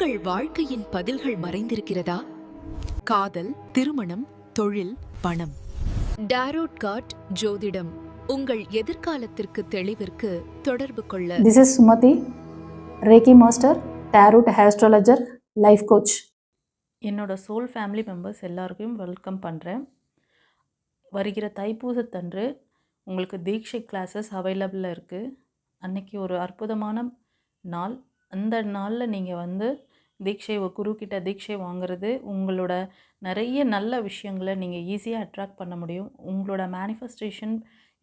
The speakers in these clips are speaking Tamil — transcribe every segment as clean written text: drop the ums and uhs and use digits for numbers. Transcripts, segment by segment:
உங்கள் வாழ்க்கையின் பதில்கள் மறைந்திருக்கிறதா? காதல், திருமணம், தொழில், பணம். டாரோட் கார்ட் ஜோதிடம் உங்கள் எதிர்காலத்திற்கு தெளிவிற்கு தொடர்பு கொள்ள. This is Sumati, Reiki Master, Tarot Astrologer, Life Coach. என்னோட சோல் ஃபேமிலி மெம்பர்ஸ் எல்லாருக்கும் வெல்கம் பண்ணுறேன். வருகிற தைப்பூசத்தன்று உங்களுக்கு தீட்சை கிளாஸஸ் அவைலபிளாக இருக்குது. அன்றைக்கி ஒரு அற்புதமான நாள். அந்த நாளில் நீங்கள் தீட்சை குருக்கிட்ட தீட்சை வாங்குறது உங்களோட நிறைய நல்ல விஷயங்களை நீங்கள் ஈஸியாக அட்ராக்ட் பண்ண முடியும். உங்களோட மேனிஃபெஸ்டேஷன்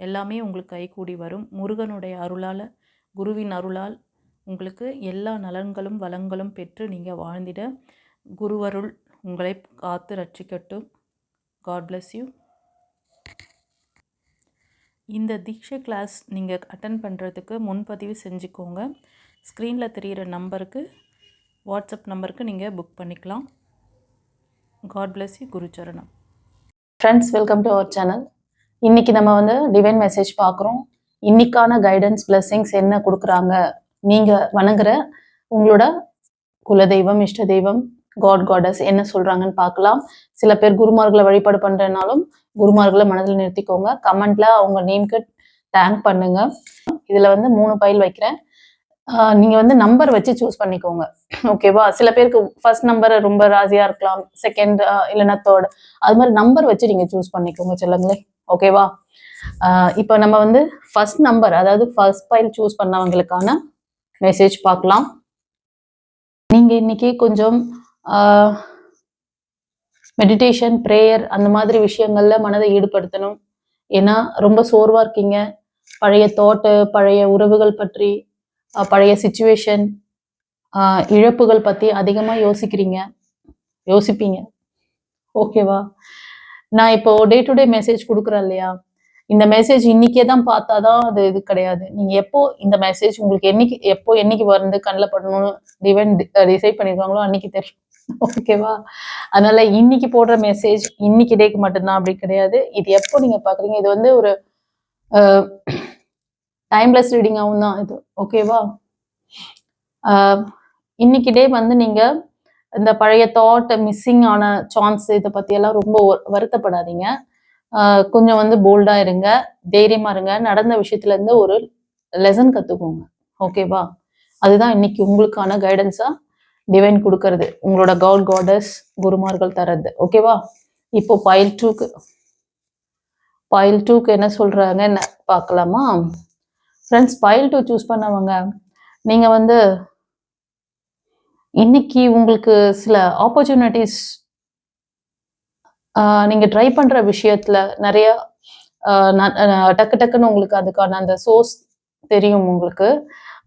எல்லாமே உங்களுக்கு கைகூடி வரும். முருகனுடைய அருளால், குருவின் அருளால் உங்களுக்கு எல்லா நலன்களும் வளங்களும் பெற்று நீங்கள் வாழ்ந்திட குருவருள் உங்களை காத்து ரட்சிக்கட்டும். God bless you. இந்த தீட்சை கிளாஸ் நீங்கள் அட்டன் பண்ணுறதுக்கு முன்பதிவு செஞ்சுக்கோங்க. ஸ்க்ரீனில் தெரிகிற நம்பருக்கு, வாட்ஸ்அப் நம்பருக்கு நீங்கள் புக் பண்ணிக்கலாம். God bless you. குருச்சரணம். Friends, welcome to our channel. இன்றைக்கி நம்ம டிவைன் மெசேஜ் பார்க்குறோம். இன்றைக்கான கைடன்ஸ் பிளெஸிங்ஸ் என்ன கொடுக்குறாங்க, நீங்கள் வணங்குற உங்களோட குலதெய்வம், இஷ்ட தெய்வம், காடஸ் என்ன சொல்கிறாங்கன்னு பார்க்கலாம். சில பேர் குருமார்களை வழிபாடு பண்ணுறதுனாலும் குருமார்களை மனதில் நிறுத்திக்கோங்க. கமெண்ட்டில் அவங்க நேம்க்கு தேங்க் பண்ணுங்க. இதில் 3 பைல் வைக்கிறேன். நீங்கள் நம்பர் வச்சு சூஸ் பண்ணிக்கோங்க, ஓகேவா? சில பேருக்கு ஃபர்ஸ்ட் நம்பர் ரொம்ப ராசியாக இருக்கலாம், செகண்ட் இல்லைன்னா தேர்ட், அது மாதிரி நம்பர் வச்சு நீங்கள் சூஸ் பண்ணிக்கோங்க செல்லுங்களே, ஓகேவா? இப்போ நம்ம ஃபர்ஸ்ட் நம்பர், அதாவது ஃபர்ஸ்ட் பைல் சூஸ் பண்ணவங்களுக்கான மெசேஜ் பார்க்கலாம். நீங்கள் இன்னைக்கு கொஞ்சம் மெடிடேஷன், ப்ரேயர் அந்த மாதிரி விஷயங்கள்ல மனதை ஈடுபடுத்தணும். ஏன்னா ரொம்ப சோர்வா இருக்கீங்க. பழைய தாட்டு, பழைய உறவுகள் பற்றி, பழைய சிச்சுவேஷன், இழப்புகள் பற்றி அதிகமாக யோசிப்பீங்க, ஓகேவா? நான் இப்போ டே டு டே மெசேஜ் கொடுக்குறேன் இல்லையா, இந்த மெசேஜ் இன்னைக்கே தான் பார்த்தாதான் அது இது கிடையாது. நீங்கள் எப்போ இந்த மெசேஜ் உங்களுக்கு என்னைக்கு கண்ணில் படணும்னு டிசைட் பண்ணியிருக்காங்களோ அன்னைக்கு தெரியும், ஓகேவா? அதனால இன்னைக்கு போடுற மெசேஜ் இன்னைக்கு டேக்கு மட்டும்தான் அப்படி கிடையாது. இது எப்போ நீங்க பாக்குறீங்க, இது ஒரு டைம்லெஸ் ரீடிங்காகவும் தான் இது, ஓகேவா? இன்னைக்கு டே நீங்க இந்த பழைய தாட், மிஸ்ஸிங் ஆன சான்ஸ், இதை பத்தியெல்லாம் ரொம்ப வருத்தப்படாதீங்க. கொஞ்சம் போல்டா இருங்க, தைரியமா இருங்க. நடந்த விஷயத்துல இருந்து ஒரு லெசன் கத்துக்கோங்க, ஓகேவா? அதுதான் இன்னைக்கு உங்களுக்கான கைடன்ஸா டிவைன் கொடுக்கறது, உங்களோட காடஸ் குருமார்கள் தரது, ஓகேவா? இப்போ பைல் டூக்கு என்ன சொல்றாங்க பார்க்கலாமா? ஃப்ரெண்ட்ஸ், பைல் 2 சூஸ் பண்ணவங்க, நீங்க இன்னைக்கு உங்களுக்கு சில ஆப்பர்ச்சுனிட்டிஸ், நீங்க ட்ரை பண்ற விஷயத்துல நிறைய டக்குன்னு உங்களுக்கு அதுக்கான அந்த சோர்ஸ் தெரியும், உங்களுக்கு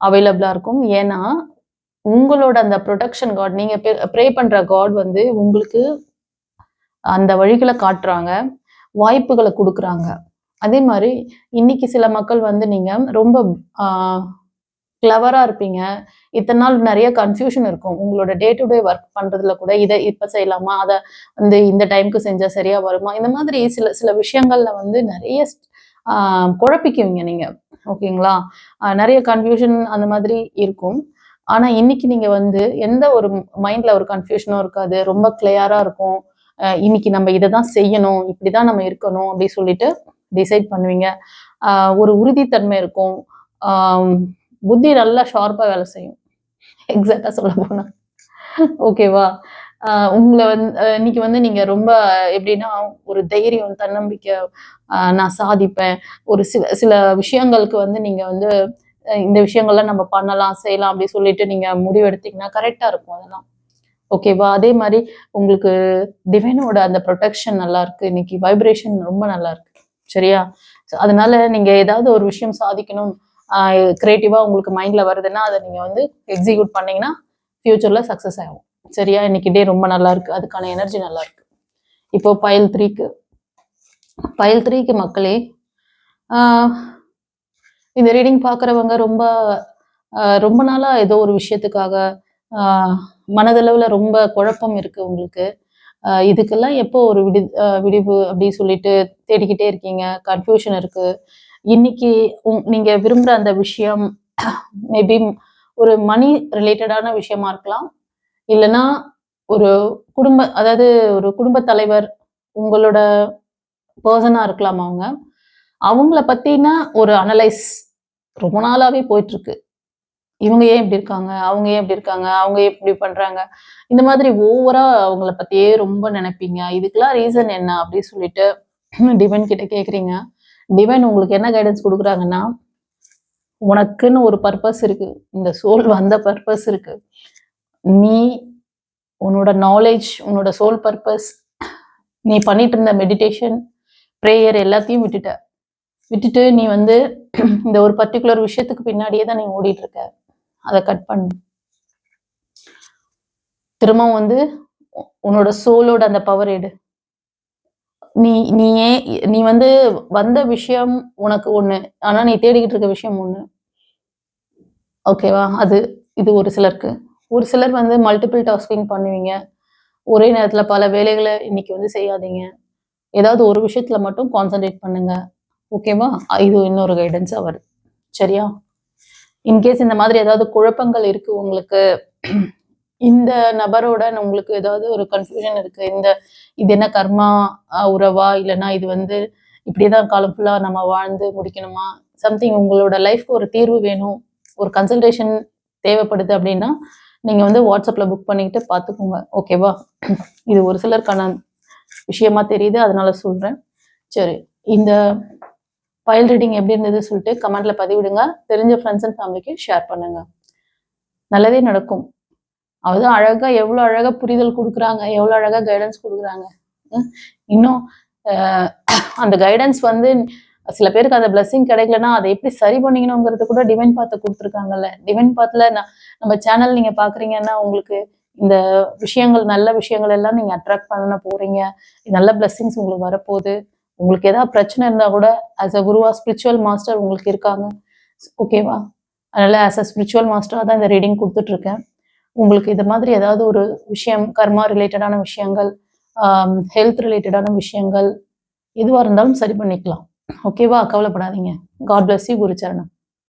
அவைலபிளா இருக்கும். ஏன்னா உங்களோட அந்த ப்ரொடெக்ஷன் காட், நீங்க ப்ரே பண்ற காட் உங்களுக்கு அந்த வழிகளை காட்டுறாங்க, வாய்ப்புகளை கொடுக்குறாங்க. அதே மாதிரி இன்னைக்கு சில மக்கள் நீங்க ரொம்ப கிளவரா இருப்பீங்க. இத்தனை நாள் நிறைய கன்ஃபியூஷன் இருக்கும் உங்களோட டே டு டே ஒர்க் பண்றதுல கூட. இதை இப்ப செய்யலாமா, அதை இந்த டைமுக்கு செஞ்சா சரியா வருமா, இந்த மாதிரி சில விஷயங்கள்ல நிறைய குழப்பிக்குவீங்க நீங்க, ஓகேங்களா? நிறைய கன்ஃபியூஷன் அந்த மாதிரி இருக்கும். ஆனா இன்னைக்கு நீங்க எந்த ஒரு மைண்ட்ல ஒரு கன்ஃபியூஷனும் இருக்காது, ரொம்ப கிளியரா இருக்கும். இன்னைக்கு நம்ம இதை தான் செய்யணும், இப்படிதான் நம்ம இருக்கணும் அப்படி சொல்லிட்டு டிசைட் பண்ணுவீங்க. ஒரு உறுதித்தன்மை இருக்கும். புத்தி நல்லா ஷார்ப்பா வேலை செய்யும், எக்ஸாக்டா சொல்ல போனா, ஓகேவா? உங்களை இன்னைக்கு நீங்க ரொம்ப எப்படின்னா ஒரு தைரியம், தன்னம்பிக்கை, நான் சாதிப்பேன், ஒரு சில விஷயங்களுக்கு நீங்க இந்த விஷயங்கள்லாம் நம்ம பண்ணலாம், செய்யலாம் அப்படி சொல்லிட்டு நீங்க முடிவெடுத்தீங்கன்னா கரெக்டா இருக்கும் அதெல்லாம், ஓகேவா? அதே மாதிரி உங்களுக்கு டிவைனோட அந்த ப்ரொடெக்ஷன் நல்லா இருக்கு. இன்னைக்கு வைப்ரேஷன் ரொம்ப நல்லா இருக்கு, சரியா? அதனால நீங்க ஏதாவது ஒரு விஷயம் சாதிக்கணும், கிரியேட்டிவா உங்களுக்கு மைண்ட்ல வருதுன்னா அதை நீங்க எக்ஸிக்யூட் பண்ணீங்கன்னா ஃபியூச்சர்ல சக்சஸ் ஆகும், சரியா? இன்னைக்கு டே ரொம்ப நல்லா இருக்கு, அதுக்கான எனர்ஜி நல்லா இருக்கு. இப்போ பைல் 3க்கு மக்களே, இந்த ரீடிங் பார்க்குறவங்க ரொம்ப நாளா ஏதோ ஒரு விஷயத்துக்காக மனதளவுல ரொம்ப குழப்பம் இருக்கு உங்களுக்கு. இதுக்கெல்லாம் எப்போ ஒரு விடிவு அப்படி சொல்லிட்டு தேடிக்கிட்டே இருக்கீங்க, கன்ஃபியூஷன் இருக்கு. இன்னைக்கு நீங்க விரும்புற அந்த விஷயம் மேபி ஒரு மணி ரிலேட்டடான விஷயமா இருக்கலாம், இல்லைன்னா ஒரு அதாவது ஒரு குடும்ப தலைவர் உங்களோட பர்சனா இருக்கலாம். அவங்கள பத்தின ஒரு அனலைஸ் ரொம்ப நாளாவே போயிட்டு இருக்கு. இவங்க ஏன் இப்படி இருக்காங்க, அவங்க ஏன் இப்படி இருக்காங்க, அவங்க ஏன் இப்படி பண்றாங்க, இந்த மாதிரி ஓவரா அவங்கள பத்தியே ரொம்ப நினைப்பீங்க. இதுக்கெல்லாம் ரீசன் என்ன அப்படின்னு சொல்லிட்டு டிவைன் கிட்ட கேக்குறீங்க. டிவைன் உங்களுக்கு என்ன கைடன்ஸ் கொடுக்குறாங்கன்னா, உனக்குன்னு ஒரு பர்பஸ் இருக்கு. இந்த சோல் வந்த பர்பஸ் இருக்கு. நீ உன்னோட நாலேஜ், உன்னோட சோல் பர்பஸ், நீ பண்ணிட்டு இருந்த மெடிடேஷன், ப்ரேயர் எல்லாத்தையும் விட்டுட்டு நீ இந்த ஒரு பர்டிகுலர் விஷயத்துக்கு பின்னாடியே தான் நீ ஓடிட்டு இருக்க. அதை கட் பண்ணு. திரும்பவும் உன்னோட சோலோட அந்த பவர் எடு. நீ வந்த விஷயம் உனக்கு ஒண்ணு, ஆனா நீ தேடிக்கிட்டு இருக்க விஷயம் ஒண்ணு. ஓகேவா? இது ஒரு சிலருக்கு. ஒரு சிலர் மல்டிபிள் டாஸ்கிங் பண்ணுவீங்க. ஒரே நேரத்துல பல வேலைகளை இன்னைக்கு செய்யாதீங்க. ஏதாவது ஒரு விஷயத்துல மட்டும் கான்சென்ட்ரேட் பண்ணுங்க. ஓகேவா? இது இன்னொரு கைடன்ஸ் அவர். சரியா? இன்கேஸ் இந்த மாதிரி ஏதாவது குழப்பங்கள் இருக்கு உங்களுக்கு, இந்த நபரோட உங்களுக்கு ஏதாவது ஒரு கன்ஃபியூஷன் இருக்கு, இது என்ன கர்மா உறவா, இல்லைன்னா இது இப்படிதான் காலம் ஃபுல்லா நம்ம வாழ்ந்து முடிக்கணுமா, சம்திங் உங்களோட லைஃப்க்கு ஒரு தீர்வு வேணும், ஒரு கன்சல்டேஷன் தேவைப்படுது அப்படின்னா நீங்க வாட்ஸ்அப்ல புக் பண்ணிக்கிட்டு பார்த்துக்கோங்க. ஓகேவா? இது ஒரு சிலருக்கான விஷயமா தெரியுது, அதனால சொல்றேன். சரி, இந்த ஃபைல் ரீடிங் எப்படி இருந்தது சொல்லிட்டு கமெண்ட்ல பதிவிடுங்க. தெரிஞ்ச ஃப்ரெண்ட்ஸ் அண்ட் ஃபேமிலிக்கு ஷேர் பண்ணுங்க. நல்லதே நடக்கும். அதுதான் அழகா, எவ்வளவு அழகா புரிதல் கொடுக்குறாங்க, எவ்வளவு அழகா கைடன்ஸ் கொடுக்குறாங்க. இன்னும் அந்த கைடன்ஸ் சில பேருக்கு அந்த பிளஸிங் கிடைக்கலன்னா அதை எப்படி சரி பண்ணிக்கணுங்கிறது கூட டிவைன் பாத்தை கொடுத்துருக்காங்கல்ல. டிவைன் பாத்துல நம்ம சேனல் நீங்க பாக்குறீங்கன்னா உங்களுக்கு இந்த விஷயங்கள், நல்ல விஷயங்கள் எல்லாம் நீங்க அட்ராக்ட் பண்ண போறீங்க. நல்ல பிளஸிங்ஸ் உங்களுக்கு வரப்போகுது. உங்களுக்கு ஏதாவது பிரச்சனை இருந்தா கூட ஆஸ் அ குருவா, ஸ்பிரிச்சுவல் மாஸ்டர் உங்களுக்கு இருக்காங்க. ஓகேவா? அதனால ஆஸ் அ ஸ்பிரிச்சுவல் மாஸ்டரா தான் இந்த ரீடிங் கொடுத்துட்டு இருக்கேன். உங்களுக்கு இது மாதிரி ஏதாவது ஒரு விஷயம், கர்மா ரிலேட்டடான விஷயங்கள், ஹெல்த் ரிலேட்டடான விஷயங்கள் எதுவாக இருந்தாலும் சரி பண்ணிக்கலாம். ஓகேவா? கவலைப்படாதீங்க. God bless you. குருச்சரணம்.